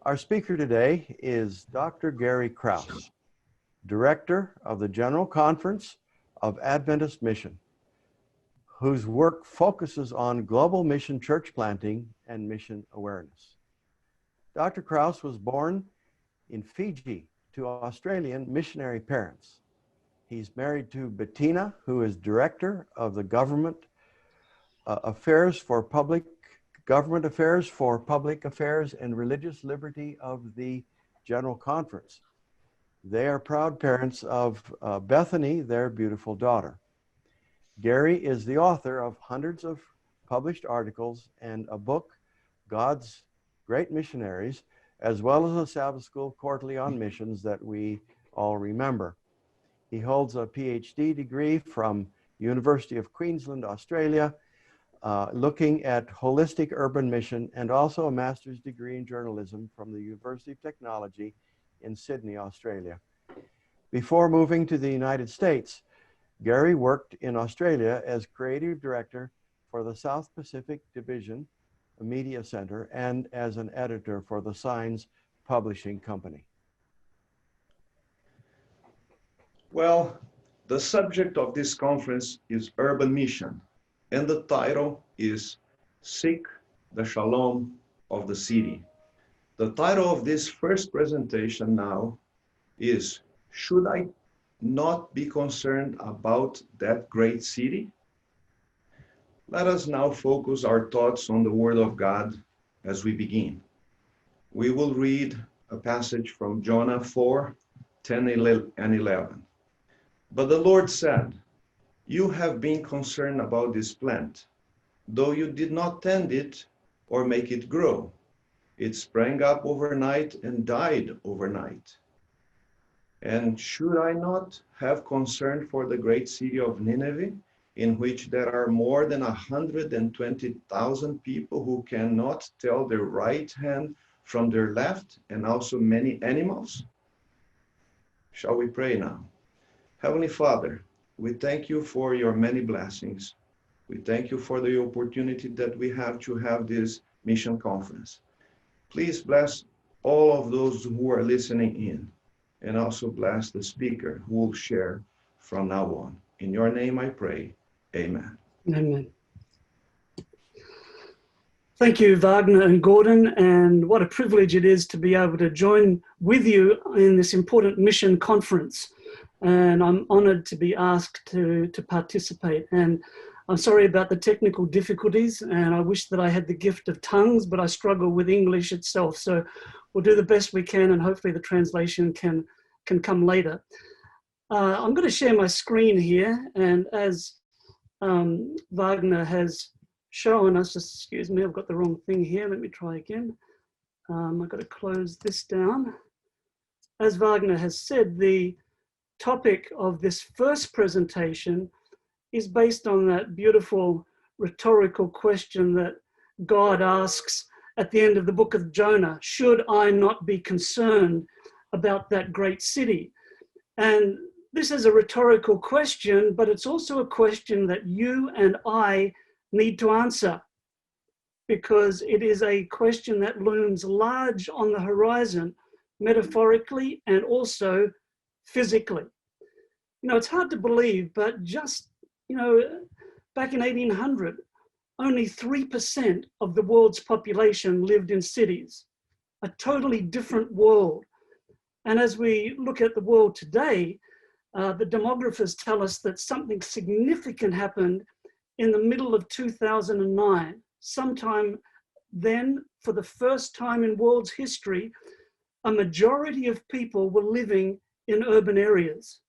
Our speaker today is Dr. Gary Krause, Director of the General Conference of Adventist Mission, whose work focuses on global mission church planting and mission awareness. Dr. Krause was born in Fiji to Australian missionary parents. He's married to Bettina, who is Director of the Government Affairs for Public Affairs and Religious Liberty of the General Conference. They are proud parents of Bethany, their beautiful daughter. Gary is the author of hundreds of published articles and a book, God's Great Missionaries, as well as a Sabbath School Quarterly on Missions that we all remember. He holds a PhD degree from University of Queensland, Australia, looking at holistic urban mission, and also a master's degree in journalism from the University of Technology in Sydney, Australia. Before moving to the United States, Gary worked in Australia as creative director for the South Pacific Division Media Center and as an editor for the Signs Publishing Company. Well, the subject of this conference is urban mission, and the title is Seek the Shalom of the City. The title of this first presentation now is, Should I Not Be Concerned About That Great City? Let us now focus our thoughts on the Word of God as we begin. We will read a passage from Jonah 4:10 and 11. But the Lord said, You have been concerned about this plant, though you did not tend it or make it grow. It sprang up overnight and died overnight. And should I not have concern for the great city of Nineveh, in which there are more than 120,000 people who cannot tell their right hand from their left, and also many animals? Shall we pray now? Heavenly Father, we thank you for your many blessings. We thank you for the opportunity that we have to have this mission conference. Please bless all of those who are listening in, and also bless the speaker who will share from now on. In your name I pray, amen. Amen. Thank you, Wagner and Gordon, and what a privilege it is to be able to join with you in this important mission conference. And I'm honored to be asked to participate. And I'm sorry about the technical difficulties, and I wish that I had the gift of tongues, but I struggle with English itself. So we'll do the best we can, and hopefully the translation can come later. I'm going to share my screen here, and as Wagner has shown us, excuse me, I've got the wrong thing here. Let me try again. I've got to close this down. As Wagner has said, the topic of this first presentation is based on that beautiful rhetorical question that God asks at the end of the book of Jonah: should I not be concerned about that great city? And this is a rhetorical question, but it's also a question that you and I need to answer, because it is a question that looms large on the horizon, metaphorically and also physically. You know, it's hard to believe, but just, back in 1800, only 3% of the world's population lived in cities, a totally different world. And as we look at the world today, the demographers tell us that something significant happened in the middle of 2009. Sometime then, for the first time in world's history, a majority of people were living in urban areas.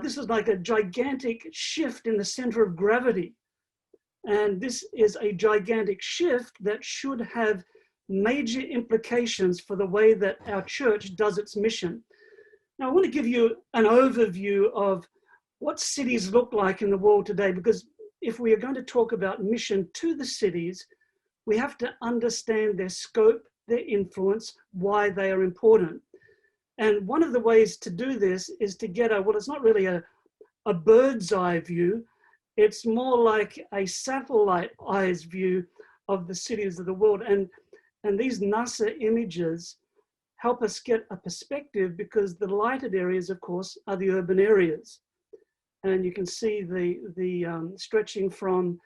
This is like a gigantic shift in the center of gravity. And this is a gigantic shift that should have major implications for the way that our church does its mission. Now, I want to give you an overview of what cities look like in the world today, because if we are going to talk about mission to the cities, we have to understand their scope, their influence, why they are important. And one of the ways to do this is to get it's not really a bird's eye view, it's more like a satellite eyes view of the cities of the world. And And these NASA images help us get a perspective, because the lighted areas, of course, are the urban areas. And you can see the stretching from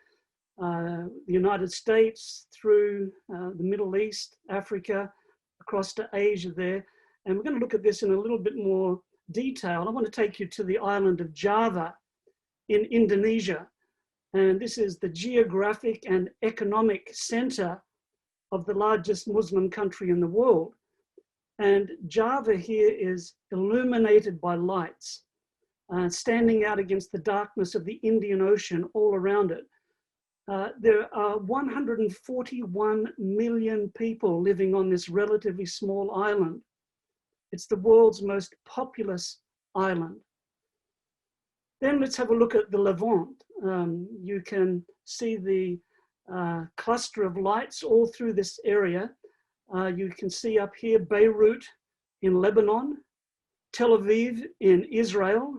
the United States through the Middle East, Africa, across to Asia there. And we're going to look at this in a little bit more detail. I want to take you to the island of Java in Indonesia. And this is the geographic and economic center of the largest Muslim country in the world. And Java here is illuminated by lights, standing out against the darkness of the Indian Ocean all around it. There are 141 million people living on this relatively small island. It's the world's most populous island. Then let's have a look at the Levant. You can see the cluster of lights all through this area. You can see up here Beirut in Lebanon, Tel Aviv in Israel,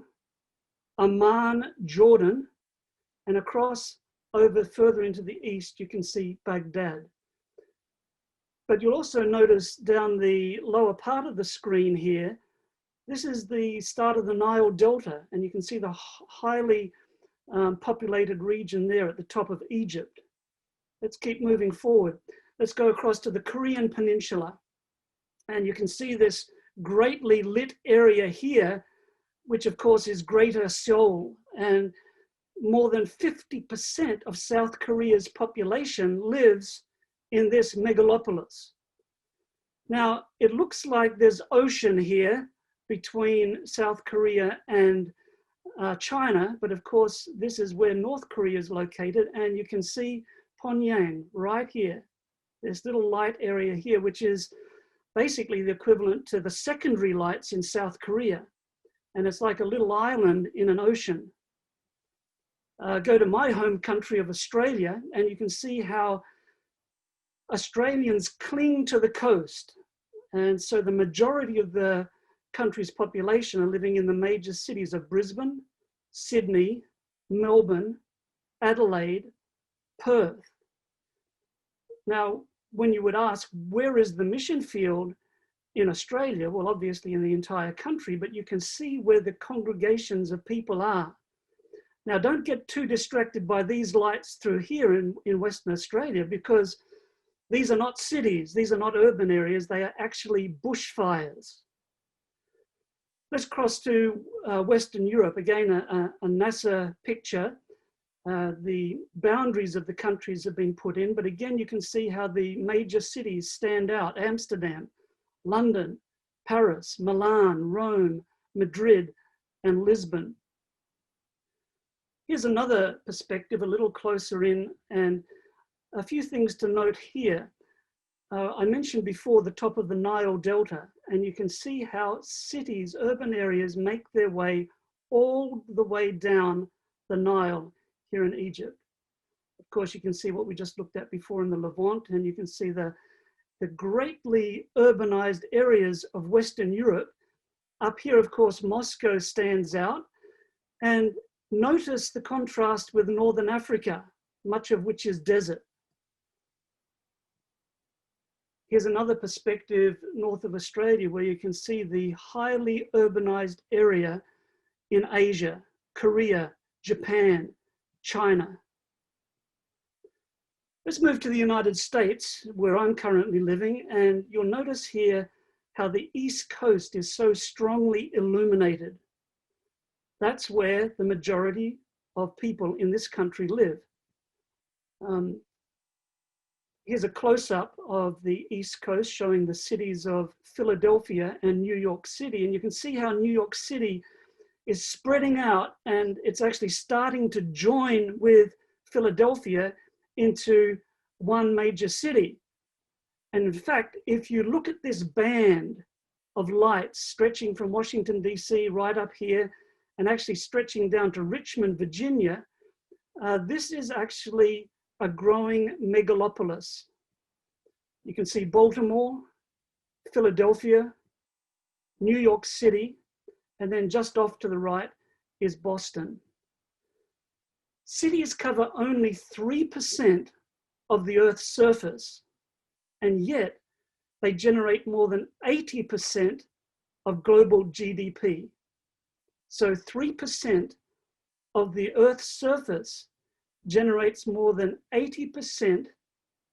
Amman, Jordan, and across over further into the east, you can see Baghdad. But you'll also notice down the lower part of the screen here, this is the start of the Nile Delta, and you can see the highly populated region there at the top of Egypt. Let's keep moving forward. Let's go across to the Korean Peninsula, and you can see this greatly lit area here, which of course is Greater Seoul, and more than 50% of South Korea's population lives in this megalopolis. Now, it looks like there's ocean here between South Korea and China, but of course, this is where North Korea is located, and you can see Pyongyang right here. This little light area here, which is basically the equivalent to the secondary lights in South Korea. And it's like a little island in an ocean. Go to my home country of Australia, and you can see how Australians cling to the coast. And so the majority of the country's population are living in the major cities of Brisbane, Sydney, Melbourne, Adelaide, Perth. Now, when you would ask, where is the mission field in Australia? Well, obviously in the entire country, but you can see where the congregations of people are. Now, don't get too distracted by these lights through here in Western Australia, because these are not cities, these are not urban areas, they are actually bushfires. Let's cross to Western Europe. Again, a NASA picture. The boundaries of the countries have been put in, but again, you can see how the major cities stand out: Amsterdam, London, Paris, Milan, Rome, Madrid, and Lisbon. Here's another perspective a little closer in, and a few things to note here. I mentioned before the top of the Nile Delta, and you can see how cities, urban areas, make their way all the way down the Nile here in Egypt. Of course, you can see what we just looked at before in the Levant, and you can see the greatly urbanized areas of Western Europe. Up here, of course, Moscow stands out, and notice the contrast with Northern Africa, much of which is desert. Here's another perspective north of Australia, where you can see the highly urbanized area in Asia, Korea, Japan, China. Let's move to the United States, where I'm currently living, and you'll notice here how the East Coast is so strongly illuminated. That's where the majority of people in this country live. Here's a close-up of the East Coast showing the cities of Philadelphia and New York City. And you can see how New York City is spreading out, and it's actually starting to join with Philadelphia into one major city. And in fact, if you look at this band of lights stretching from Washington, DC right up here, and actually stretching down to Richmond, Virginia, this is actually a growing megalopolis. You can see Baltimore, Philadelphia, New York City, and then just off to the right is Boston. Cities cover only 3% of the Earth's surface, and yet they generate more than 80% of global GDP. So 3% of the Earth's surface generates more than 80%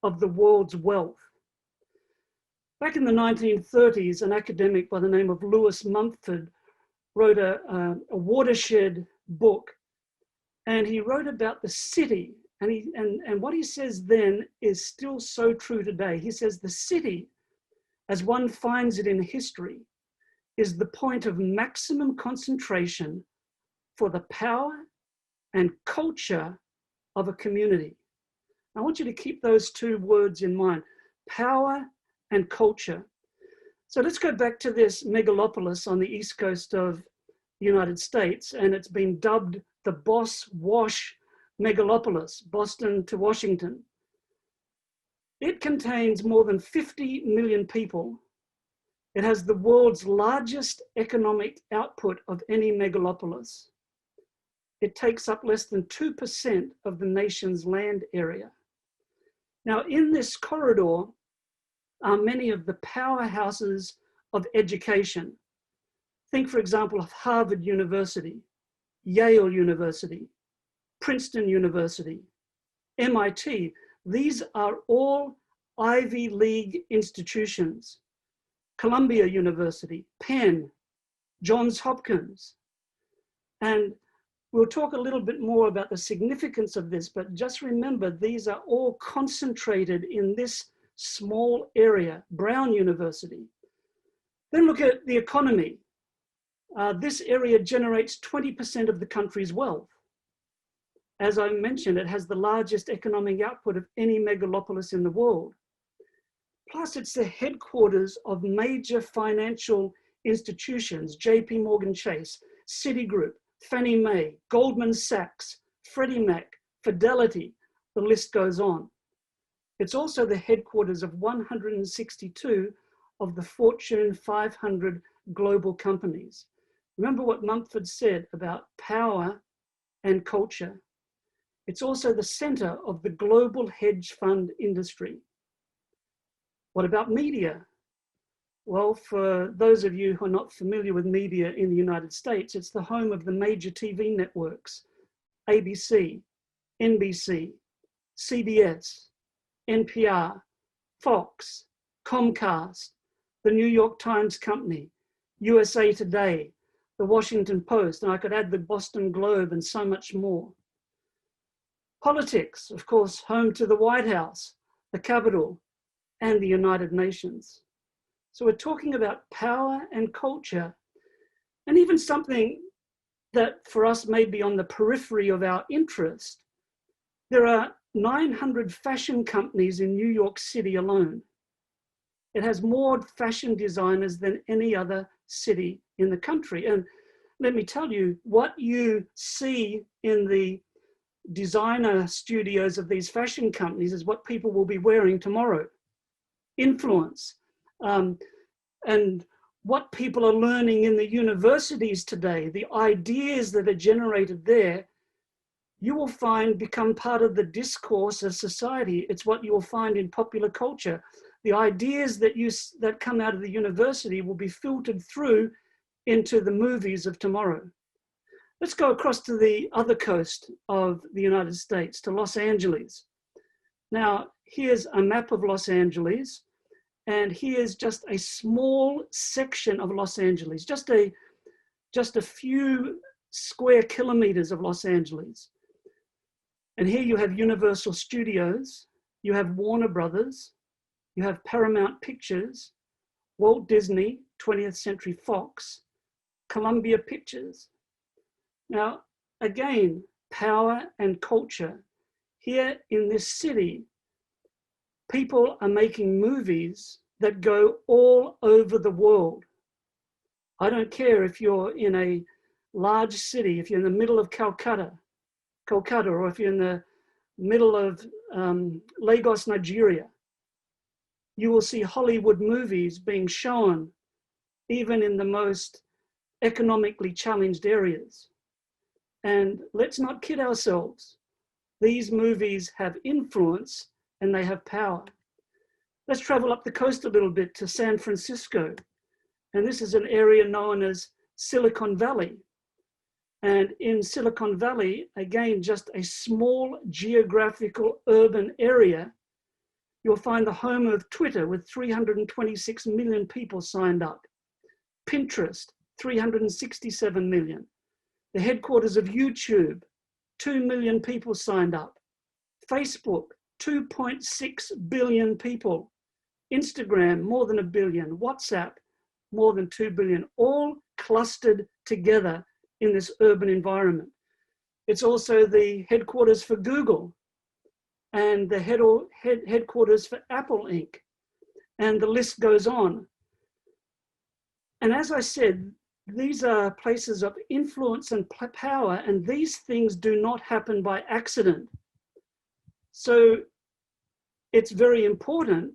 of the world's wealth. Back in the 1930s, an academic by the name of Lewis Mumford wrote a watershed book, and he wrote about the city. And what he says then is still so true today. He says the city, as one finds it in history, is the point of maximum concentration for the power and culture of a community. I want you to keep those two words in mind, power and culture. So let's go back to this megalopolis on the east coast of the United States, and it's been dubbed the Boss Wash megalopolis, Boston to Washington. It contains more than 50 million people. It has the world's largest economic output of any megalopolis. It takes up less than 2% of the nation's land area. Now, in this corridor are many of the powerhouses of education. Think, for example, of Harvard University, Yale University, Princeton University, MIT. These are all Ivy League institutions. Columbia University, Penn, Johns Hopkins. And we'll talk a little bit more about the significance of this, but just remember, these are all concentrated in this small area, Brown University. Then look at the economy. This area generates 20% of the country's wealth. As I mentioned, it has the largest economic output of any megalopolis in the world. Plus, it's the headquarters of major financial institutions, JP Morgan Chase, Citigroup, Fannie Mae, Goldman Sachs, Freddie Mac, Fidelity, the list goes on. It's also the headquarters of 162 of the Fortune 500 global companies. Remember what Mumford said about power and culture. It's also the center of the global hedge fund industry. What about media? Well, for those of you who are not familiar with media in the United States, it's the home of the major TV networks, ABC, NBC, CBS, NPR, Fox, Comcast, the New York Times Company, USA Today, the Washington Post, and I could add the Boston Globe and so much more. Politics, of course, home to the White House, the Capitol, and the United Nations. So we're talking about power and culture, and even something that for us may be on the periphery of our interest. There are 900 fashion companies in New York City alone. It has more fashion designers than any other city in the country. And let me tell you, what you see in the designer studios of these fashion companies is what people will be wearing tomorrow. Influence. And what people are learning in the universities today, the ideas that are generated there, you will find become part of the discourse of society. It's what you will find in popular culture. The ideas that come out of the university will be filtered through into the movies of tomorrow. Let's go across to the other coast of the United States, to Los Angeles. Now, here's a map of Los Angeles, and here's just a small section of Los Angeles, just a few square kilometers of Los Angeles. And here you have Universal Studios, you have Warner Brothers, you have Paramount Pictures, Walt Disney, 20th Century Fox, Columbia Pictures. Now, again, power and culture. Here in this city, people are making movies that go all over the world. I don't care if you're in a large city, if you're in the middle of Calcutta, or if you're in the middle of Lagos, Nigeria, you will see Hollywood movies being shown even in the most economically challenged areas. And let's not kid ourselves. These movies have influence and they have power. Let's travel up the coast a little bit to San Francisco. And this is an area known as Silicon Valley. And in Silicon Valley, again, just a small geographical urban area, you'll find the home of Twitter with 326 million people signed up. Pinterest, 367 million. The headquarters of YouTube, 2 million people signed up. Facebook, 2.6 billion people. Instagram, more than 1 billion. WhatsApp, more than 2 billion, all clustered together in this urban environment. It's also the headquarters for Google and the headquarters for Apple Inc. And the list goes on. And as I said, these are places of influence and power, and these things do not happen by accident. So it's very important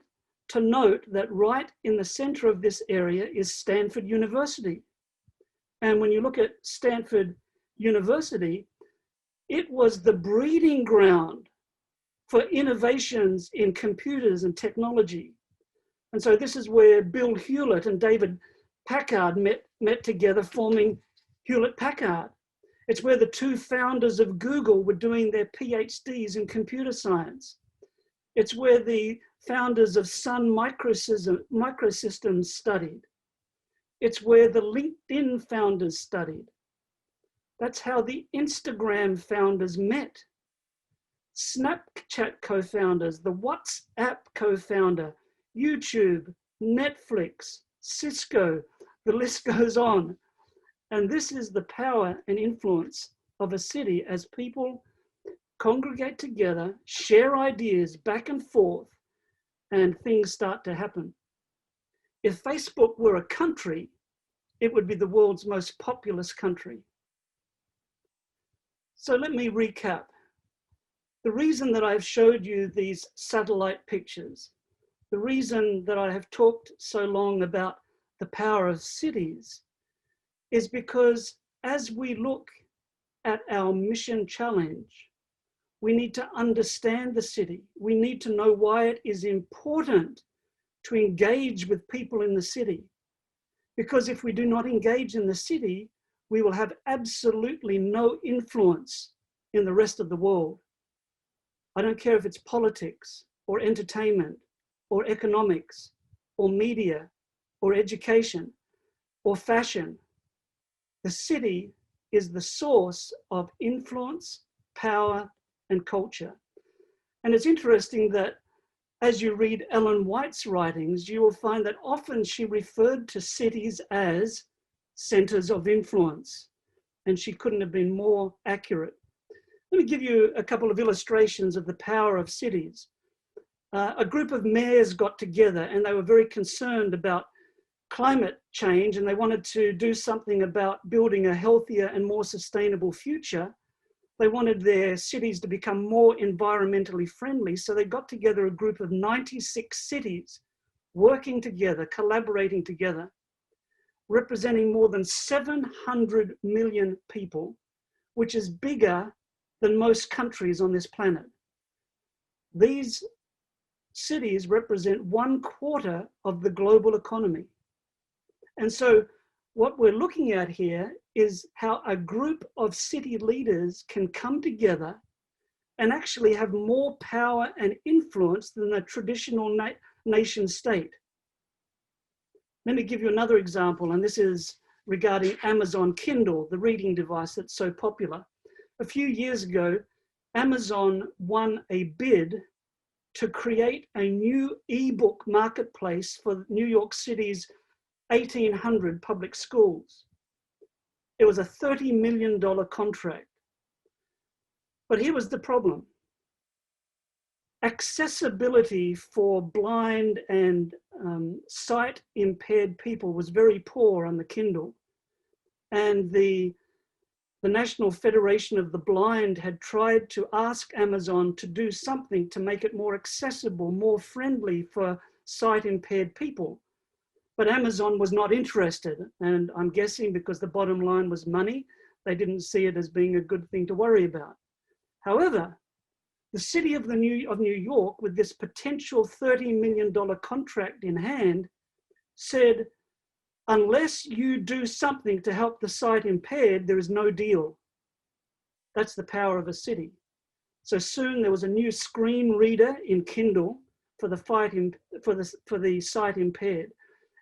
to note that right in the center of this area is Stanford University. And when you look at Stanford University, it was the breeding ground for innovations in computers and technology. And so this is where Bill Hewlett and David Packard met together, forming Hewlett-Packard. It's where the two founders of Google were doing their PhDs in computer science. It's where the founders of Sun Microsystems studied. It's where the LinkedIn founders studied. That's how the Instagram founders met. Snapchat co-founders, the WhatsApp co-founder, YouTube, Netflix, Cisco, the list goes on. And this is the power and influence of a city as people congregate together, share ideas back and forth, and things start to happen. If Facebook were a country, it would be the world's most populous country. So let me recap. The reason that I've showed you these satellite pictures, the reason that I have talked so long about the power of cities is because as we look at our mission challenge, we need to understand the city. We need to know why it is important to engage with people in the city. Because if we do not engage in the city, we will have absolutely no influence in the rest of the world. I don't care if it's politics or entertainment or economics or media or education or fashion. The city is the source of influence, power, and culture. And it's interesting that as you read Ellen White's writings, you will find that often she referred to cities as centers of influence, and she couldn't have been more accurate. Let me give you a couple of illustrations of the power of cities. A group of mayors got together and they were very concerned about climate change, and they wanted to do something about building a healthier and more sustainable future. They wanted their cities to become more environmentally friendly, so they got together a group of 96 cities working together, collaborating together, representing more than 700 million people, which is bigger than most countries on this planet. These cities represent 1/4 of the global economy. And so what we're looking at here is how a group of city leaders can come together and actually have more power and influence than a traditional nation state. Let me give you another example, and this is regarding Amazon Kindle, the reading device that's so popular. A few years ago, Amazon won a bid to create a new ebook marketplace for New York City's 1,800 public schools. It was a $30 million contract. But here was the problem. Accessibility for blind and sight impaired people was very poor on the Kindle. And the National Federation of the Blind had tried to ask Amazon to do something to make it more accessible, more friendly for sight impaired people. But Amazon was not interested, and I'm guessing because the bottom line was money, they didn't see it as being a good thing to worry about. However, The city of New York, with this potential $30 million contract in hand, said, unless you do something to help the sight impaired, there is no deal. That's the power of a city. So soon there was a new screen reader in Kindle for the sight impaired.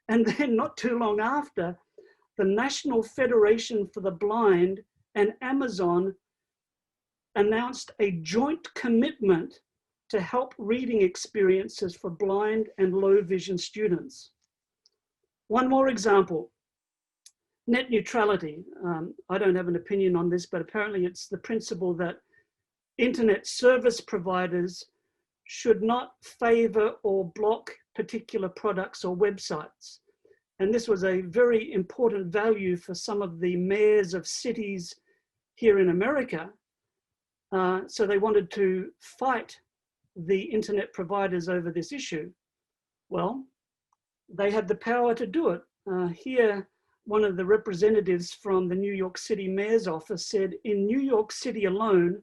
And then not too long after, the National Federation for the Blind and Amazon announced a joint commitment to help reading experiences for blind and low vision students. One more example, net neutrality. I don't have an opinion on this, but apparently it's the principle that internet service providers should not favor or block particular products or websites. And this was a very important value for some of the mayors of cities here in America. So they wanted to fight the internet providers over this issue. Well, they had the power to do it. Here, one of the representatives from the New York City Mayor's office said, in New York City alone,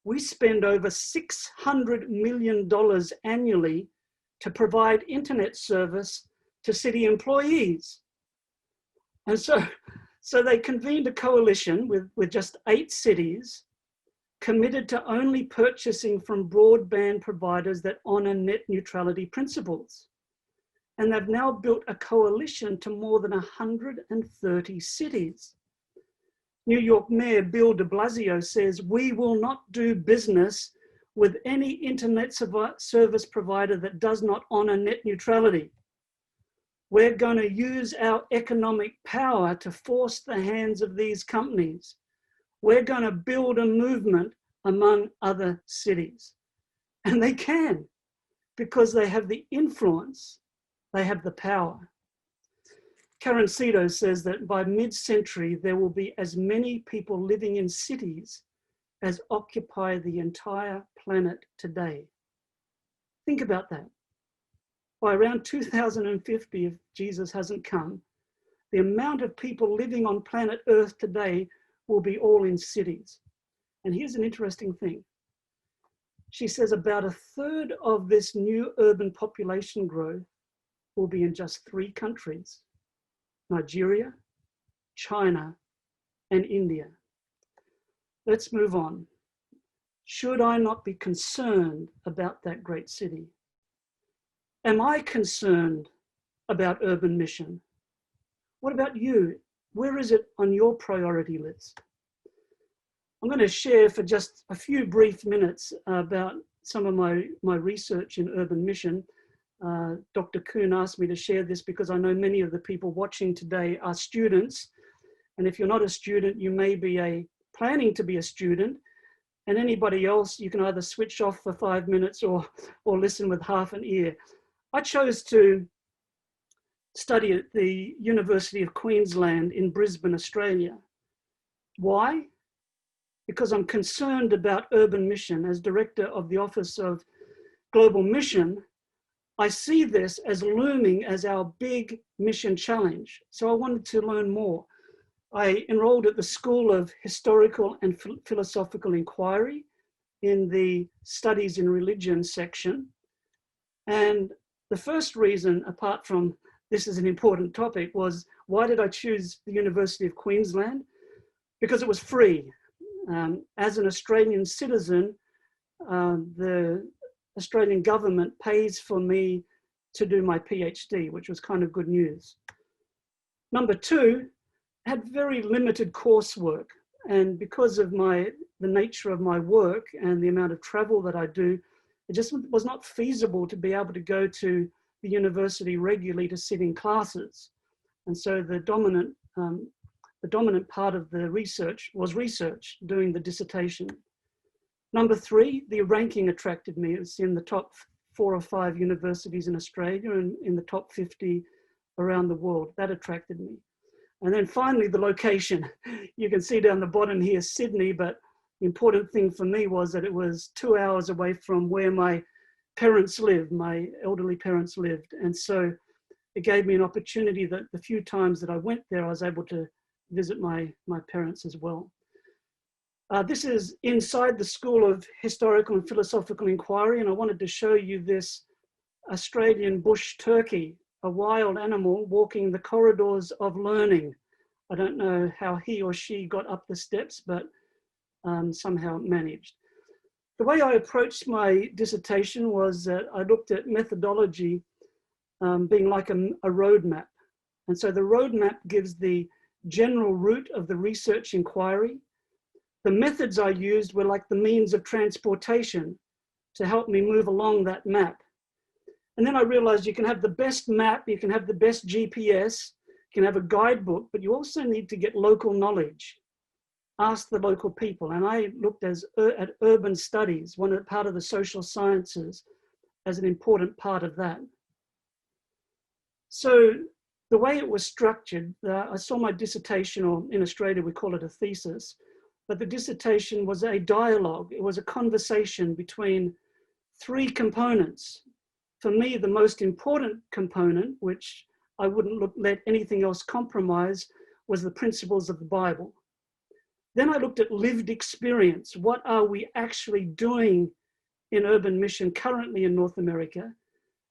we spend over $600 million annually to provide internet service to city employees. And so they convened a coalition with just 8 cities, committed to only purchasing from broadband providers that honor net neutrality principles. And they've now built a coalition to more than 130 cities. New York Mayor Bill de Blasio says, we will not do business with any internet service provider that does not honor net neutrality. We're going to use our economic power to force the hands of these companies. We're going to build a movement among other cities. And they can, because they have the influence, they have the power. Karen Cito says that by mid-century, there will be as many people living in cities as occupy the entire planet today. Think about that. By around 2050, if Jesus hasn't come, the amount of people living on planet Earth today will be all in cities. And here's an interesting thing. She says about 1/3 of this new urban population growth will be in just 3 countries: Nigeria, China, and India. Let's move on. Should I not be concerned about that great city? Am I concerned about urban mission? What about you? Where is it on your priority list? I'm going to share for just a few brief minutes about some of my research in urban mission. Dr. Kuhn asked me to share this because I know many of the people watching today are students. And if you're not a student, you may be planning to be a student. And anybody else, you can either switch off for 5 minutes or listen with half an ear. I chose to study at the University of Queensland in Brisbane, Australia. Why? Because I'm concerned about urban mission. As director of the Office of Global Mission, I see this as looming as our big mission challenge. So I wanted to learn more. I enrolled at the School of Historical and Philosophical Inquiry in the Studies in Religion section. And the first reason, apart from this is an important topic, was why did I choose the University of Queensland? Because it was free. As an Australian citizen, the Australian government pays for me to do my PhD, which was kind of good news. Number 2, I had very limited coursework. And because of the nature of my work and the amount of travel that I do, it just was not feasible to be able to go to the university regularly to sit in classes. And so the dominant part of the research was research, doing the dissertation. Number 3, the ranking attracted me. It was in the top 4 or 5 universities in Australia and in the top 50 around the world. That attracted me. And then finally, the location. You can see down the bottom here, Sydney, but the important thing for me was that it was 2 hours away from where my parents lived, my elderly parents lived. And so it gave me an opportunity that the few times that I went there, I was able to visit my parents as well. This is inside the School of Historical and Philosophical Inquiry, and I wanted to show you this Australian bush turkey, a wild animal walking the corridors of learning. I don't know how he or she got up the steps, but somehow managed. The way I approached my dissertation was that I looked at methodology being like a roadmap. And so the roadmap gives the general route of the research inquiry. The methods I used were like the means of transportation to help me move along that map. And then I realized you can have the best map, you can have the best GPS, you can have a guidebook, but you also need to get local knowledge. Ask the local people. And I looked at urban studies, part of the social sciences, as an important part of that. So the way it was structured, I saw my dissertation, or in Australia we call it a thesis, but the dissertation was a dialogue. It was a conversation between three components. For me, the most important component, which I wouldn't let anything else compromise, was the principles of the Bible. Then I looked at lived experience. What are we actually doing in urban mission currently in North America?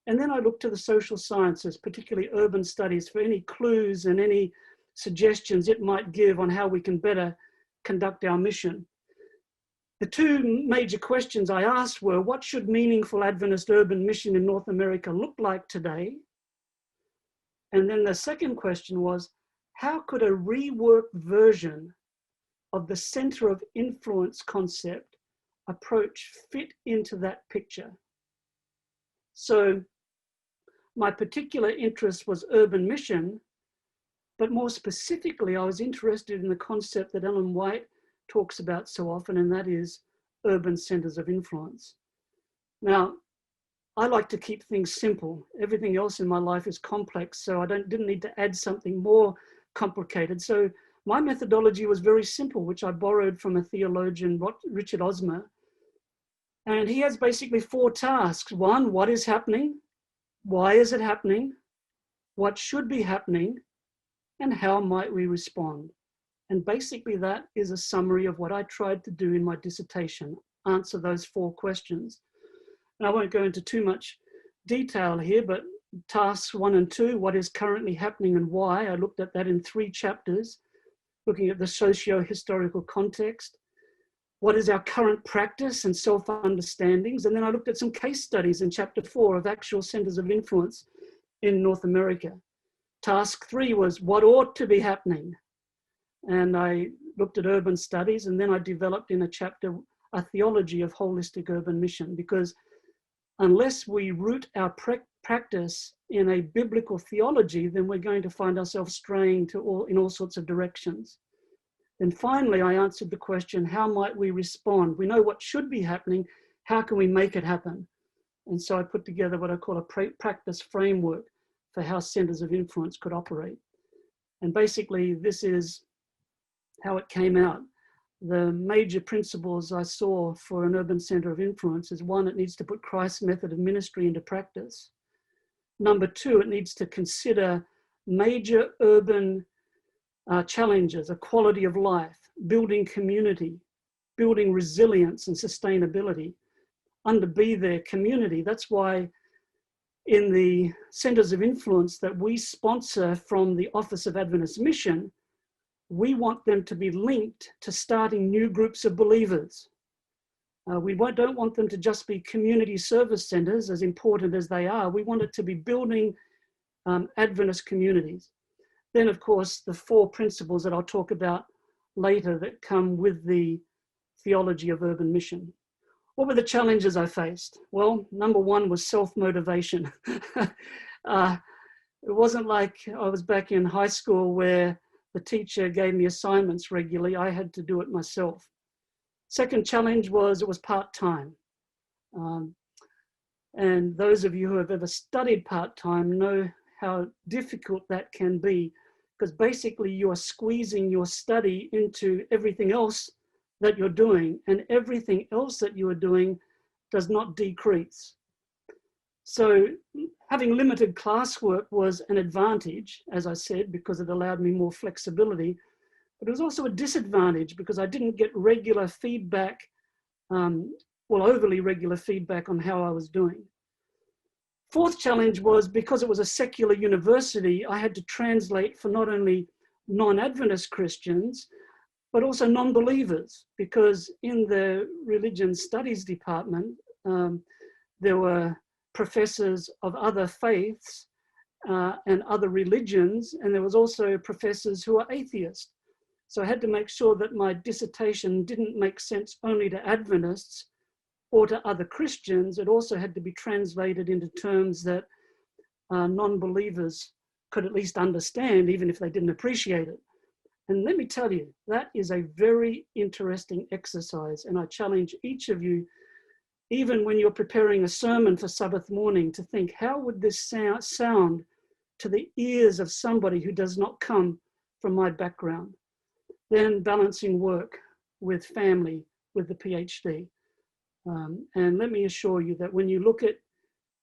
And then I looked to the social sciences, particularly urban studies, for any clues and any suggestions it might give on how we can better conduct our mission. The two major questions I asked were, what should meaningful Adventist urban mission in North America look like today? And then the second question was, how could a reworked version of the center of influence concept approach fit into that picture? So my particular interest was urban mission, but more specifically, I was interested in the concept that Ellen White talks about so often, and that is urban centers of influence. Now, I like to keep things simple. Everything else in my life is complex, so I didn't need to add something more complicated. So my methodology was very simple, which I borrowed from a theologian, Richard Osmer. And he has basically four tasks. One, what is happening? Why is it happening? What should be happening? And how might we respond? And basically that is a summary of what I tried to do in my dissertation, answer those four questions. And I won't go into too much detail here, but tasks 1 and 2, what is currently happening and why? I looked at that in 3 chapters, looking at the socio-historical context, what is our current practice and self-understandings, and then I looked at some case studies in chapter 4 of actual centers of influence in North America. Task 3 was what ought to be happening, and I looked at urban studies, and then I developed in a chapter a theology of holistic urban mission, because unless we root our practice in a biblical theology, then we're going to find ourselves straying in all sorts of directions. Then finally, I answered the question, how might we respond? We know what should be happening. How can we make it happen? And so I put together what I call a practice framework for how centers of influence could operate. And basically, this is how it came out. The major principles I saw for an urban center of influence is 1, it needs to put Christ's method of ministry into practice. Number 2, it needs to consider major urban challenges, a quality of life, building community, building resilience and sustainability. Under B there, community. That's why in the centers of influence that we sponsor from the Office of Adventist Mission, we want them to be linked to starting new groups of believers. We don't want them to just be community service centers, as important as they are. We want it to be building Adventist communities. Then, of course, the 4 principles that I'll talk about later that come with the theology of urban mission. What were the challenges I faced? Well, number 1 was self-motivation. It wasn't like I was back in high school where the teacher gave me assignments regularly. I had to do it myself. Second challenge was it was part-time. And those of you who have ever studied part-time know how difficult that can be, because basically you are squeezing your study into everything else that you're doing, and everything else that you are doing does not decrease. So having limited classwork was an advantage, as I said, because it allowed me more flexibility. but it was also a disadvantage because I didn't get regular feedback, overly regular feedback on how I was doing. Fourth challenge was because it was a secular university, I had to translate for not only non-Adventist Christians, but also non-believers, because in the religion studies department, there were professors of other faiths and other religions, and there was also professors who were atheists. So I had to make sure that my dissertation didn't make sense only to Adventists or to other Christians. It also had to be translated into terms that non-believers could at least understand, even if they didn't appreciate it. And let me tell you, that is a very interesting exercise. And I challenge each of you, even when you're preparing a sermon for Sabbath morning, to think, how would this sound to the ears of somebody who does not come from my background? Then balancing work with family, with the PhD. And let me assure you that when you look at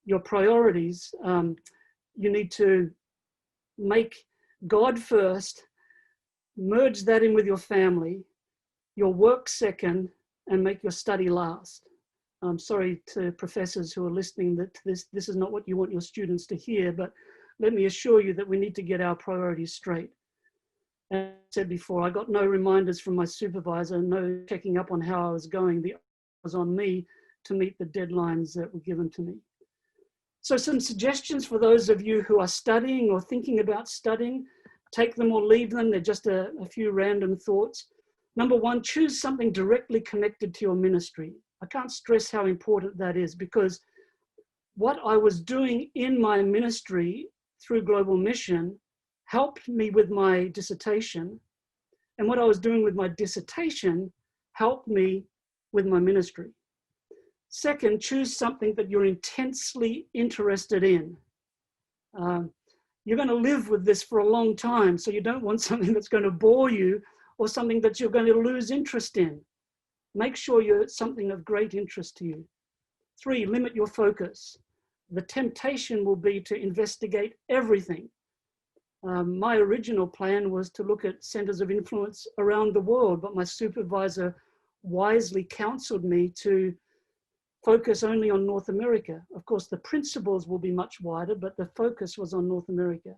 your priorities, you need to make God first, merge that in with your family, your work second, and make your study last. I'm sorry to professors who are listening that this is not what you want your students to hear, but let me assure you that we need to get our priorities straight. As I said before, I got no reminders from my supervisor, no checking up on how I was going. The was on me to meet the deadlines that were given to me. So some suggestions for those of you who are studying or thinking about studying, take them or leave them. They're just a few random thoughts. Number one, choose something directly connected to your ministry. I can't stress how important that is, because what I was doing in my ministry through Global Mission helped me with my dissertation. And what I was doing with my dissertation helped me with my ministry. Second, choose something that you're intensely interested in. You're going to live with this for a long time, so you don't want something that's going to bore you or something that you're going to lose interest in. Make sure you're something of great interest to you. 3, limit your focus. The temptation will be to investigate everything. My original plan was to look at centers of influence around the world, but my supervisor wisely counseled me to focus only on North America. Of course, the principles will be much wider, but the focus was on North America.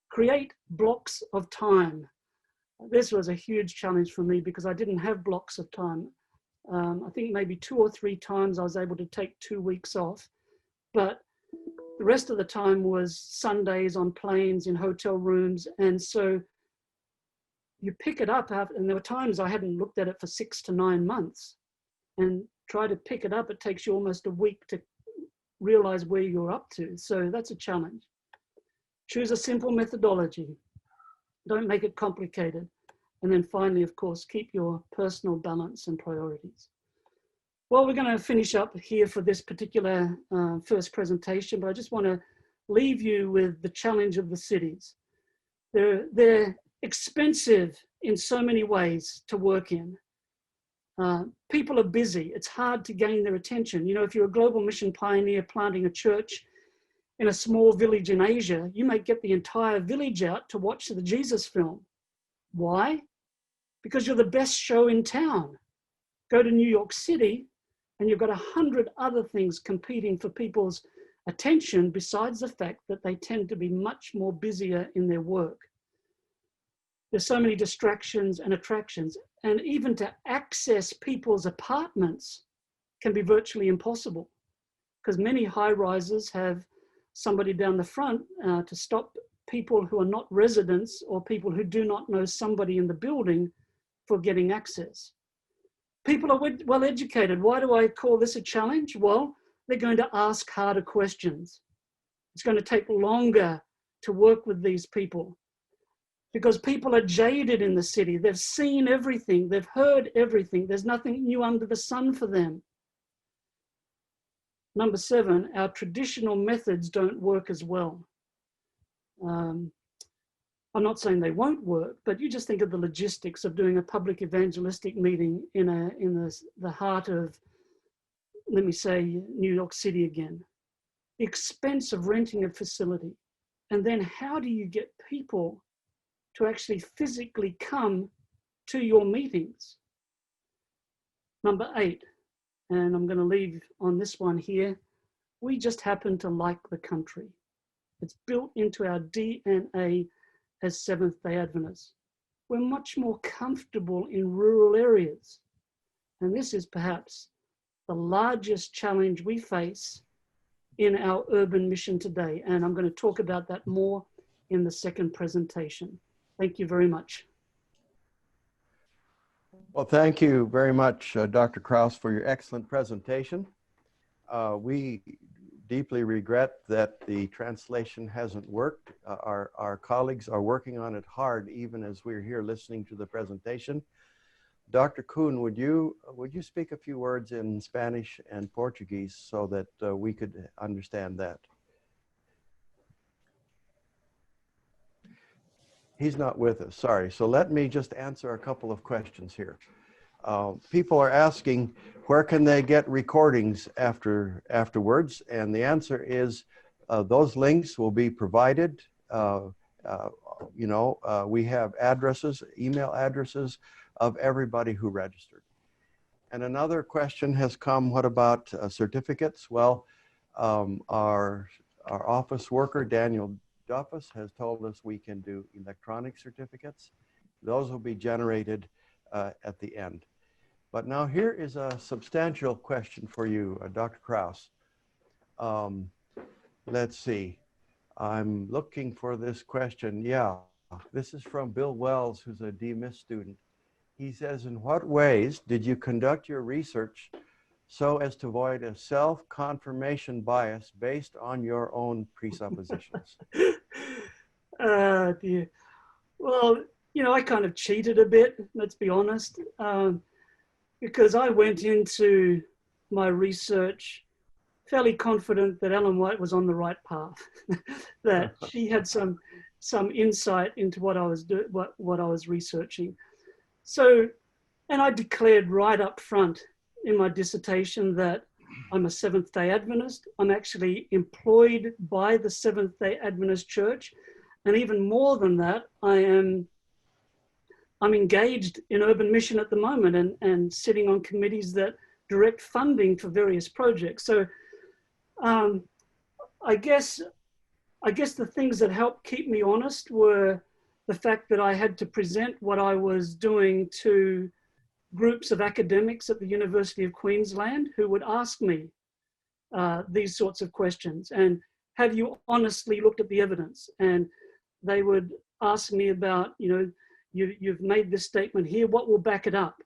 Create blocks of time. This was a huge challenge for me because I didn't have blocks of time. I think maybe 2 or 3 times I was able to take 2 weeks off, but the rest of the time was Sundays on planes, in hotel rooms. And so you pick it up, and there were times I hadn't looked at it for 6 to 9 months. And try to pick it up, it takes you almost a week to realize where you're up to. So that's a challenge. Choose a simple methodology. Don't make it complicated. And then finally, of course, keep your personal balance and priorities. Well, we're going to finish up here for this particular first presentation, but I just want to leave you with the challenge of the cities. They're expensive in so many ways to work in. People are busy. It's hard to gain their attention. You know, if you're a global mission pioneer planting a church in a small village in Asia, you may get the entire village out to watch the Jesus film. Why? Because you're the best show in town. Go to New York City and you've got 100 other things competing for people's attention besides the fact that they tend to be much more busier in their work. There's so many distractions and attractions, and even to access people's apartments can be virtually impossible because many high rises have somebody down the front to stop people who are not residents or people who do not know somebody in the building for getting access. People are well educated. Why do I call this a challenge? Well, they're going to ask harder questions. It's going to take longer to work with these people because people are jaded in the city. They've seen everything. They've heard everything. There's nothing new under the sun for them. Number 7, our traditional methods don't work as well. I'm not saying they won't work, but you just think of the logistics of doing a public evangelistic meeting in the heart of, let me say, New York City again. The expense of renting a facility. And then how do you get people to actually physically come to your meetings. Number 8, and I'm going to leave on this one here, we just happen to like the country. It's built into our DNA as Seventh-day Adventists. We're much more comfortable in rural areas. And this is perhaps the largest challenge we face in our urban mission today. And I'm going to talk about that more in the second presentation. Thank you very much. Well, thank you very much, Dr. Krause, for your excellent presentation. We deeply regret that the translation hasn't worked. Our colleagues are working on it hard, even as we're here listening to the presentation. Dr. Kuhn, would you speak a few words in Spanish and Portuguese so that we could understand that? He's not with us, sorry. So let me just answer a couple of questions here. People are asking, where can they get recordings afterwards? And the answer is, those links will be provided. We have addresses, email addresses of everybody who registered. And another question has come, what about certificates? Well, our office worker, Daniel Duffus, has told us we can do electronic certificates. Those will be generated at the end. But now here is a substantial question for you, Dr. Krause. Let's see. I'm looking for this question. Yeah, this is from Bill Wells, who's a DMIS student. He says, in what ways did you conduct your research so as to avoid a self-confirmation bias based on your own presuppositions? Dear. Well, I kind of cheated a bit, let's be honest, because I went into my research fairly confident that Ellen White was on the right path, that she had some insight into what I was researching. So, and I declared right up front in my dissertation that I'm a Seventh-day Adventist. I'm actually employed by the Seventh-day Adventist Church. And even more than that, I'm engaged in urban mission at the moment and sitting on committees that direct funding for various projects. So I guess the things that helped keep me honest were the fact that I had to present what I was doing to groups of academics at the University of Queensland who would ask me these sorts of questions. And have you honestly looked at the evidence? And they would ask me about, you've made this statement here, what will back it up?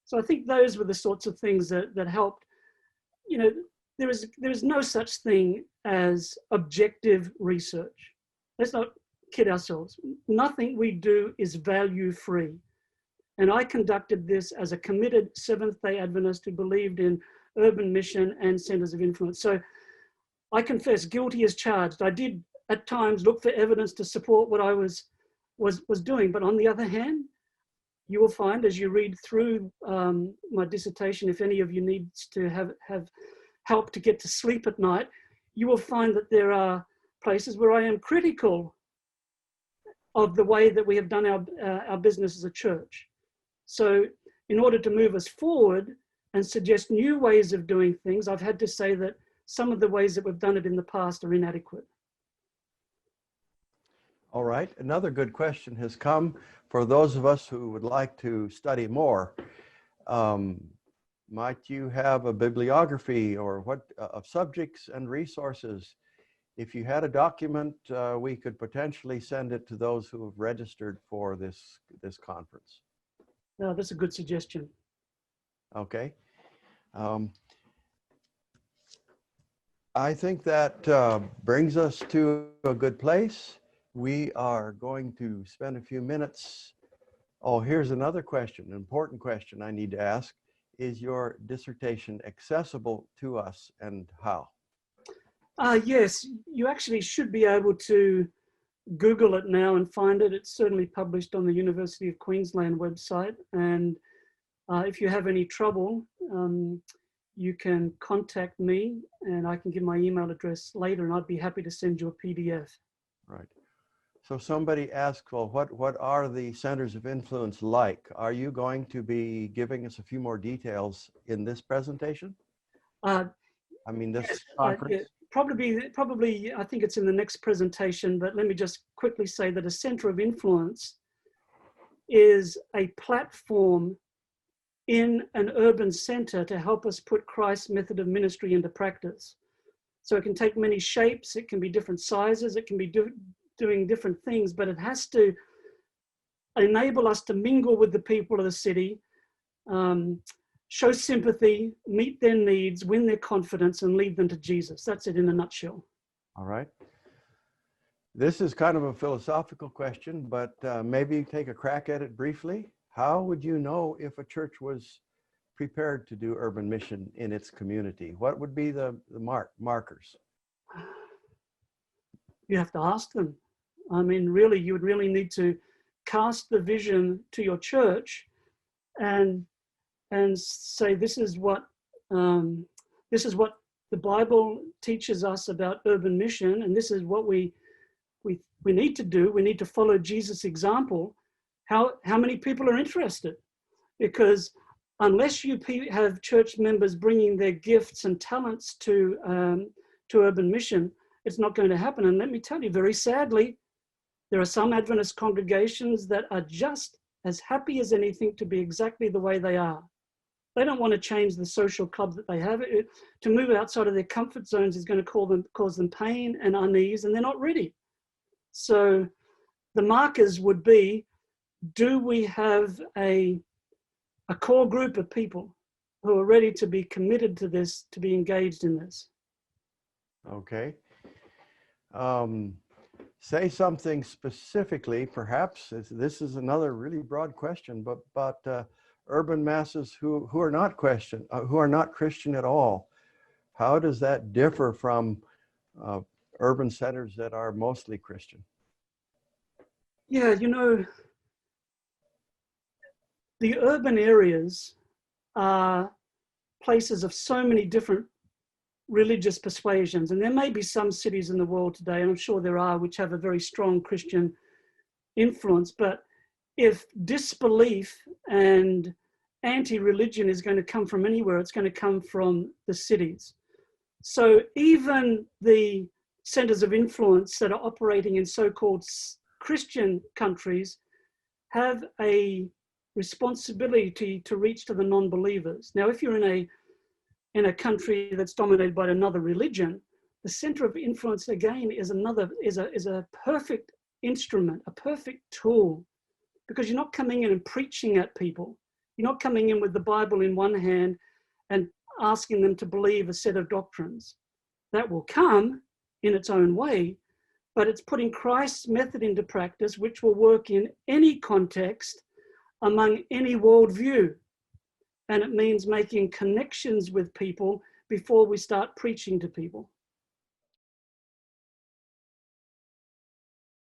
So I think those were the sorts of things that helped. There is no such thing as objective research. Let's not kid ourselves. Nothing we do is value free. And I conducted this as a committed Seventh-day Adventist who believed in urban mission and centers of influence. So I confess, guilty as charged. I did at times look for evidence to support what I was doing. But on the other hand, you will find as you read through my dissertation, if any of you needs to have help to get to sleep at night, you will find that there are places where I am critical of the way that we have done our business as a church. So in order to move us forward and suggest new ways of doing things, I've had to say that some of the ways that we've done it in the past are inadequate. All right, another good question has come for those of us who would like to study more. Might you have a bibliography or what of subjects and resources? If you had a document, we could potentially send it to those who have registered for this conference. No, that's a good suggestion. Okay. I think that brings us to a good place. We are going to spend a few minutes. Oh, here's another question, an important question I need to ask. Is your dissertation accessible to us and how? Yes, you actually should be able to Google it now and find it. It's certainly published on the University of Queensland website. And if you have any trouble, you can contact me and I can give my email address later and I'd be happy to send you a PDF. Right. So somebody asked, well, what are the centers of influence like? Are you going to be giving us a few more details in this presentation? I mean, this Yes, conference? yeah, probably, I think it's in the next presentation, but let me just quickly say that a center of influence is a platform in an urban center to help us put Christ's method of ministry into practice. So it can take many shapes, it can be different sizes, it can be doing different things, but it has to enable us to mingle with the people of the city, show sympathy, meet their needs, win their confidence, and lead them to Jesus. That's it in a nutshell. All right. This is kind of a philosophical question, but maybe take a crack at it briefly. How would you know if a church was prepared to do urban mission in its community? What would be the markers? You have to ask them. I mean, really, you would really need to cast the vision to your church and say, this is what the Bible teaches us about urban mission, and this is what we need to do. We need to follow Jesus' example. How many people are interested? Because unless you have church members bringing their gifts and talents to urban mission, it's not going to happen. And let me tell you, very sadly, there are some Adventist congregations that are just as happy as anything to be exactly the way they are. They don't want to change the social club that they have. To move outside of their comfort zones is going to cause them pain and unease, and they're not ready. So the markers would be, do we have a core group of people who are ready to be committed to this, to be engaged in this? Okay. Say something specifically, perhaps. This is another really broad question, but urban masses who are not Christian at all. How does that differ from urban centers that are mostly Christian? Yeah, you know, the urban areas are places of so many different religious persuasions, and there may be some cities in the world today, and I'm sure there are, which have a very strong Christian influence, but if disbelief and anti-religion is going to come from anywhere, it's going to come from the cities. So even the centers of influence that are operating in so-called Christian countries have a responsibility to reach to the non-believers. Now, if you're in a country that's dominated by another religion, the center of influence again is a perfect instrument, a perfect tool, because you're not coming in and preaching at people. You're not coming in with the Bible in one hand and asking them to believe a set of doctrines. That will come in its own way, but it's putting Christ's method into practice, which will work in any context, among any worldview. And it means making connections with people before we start preaching to people.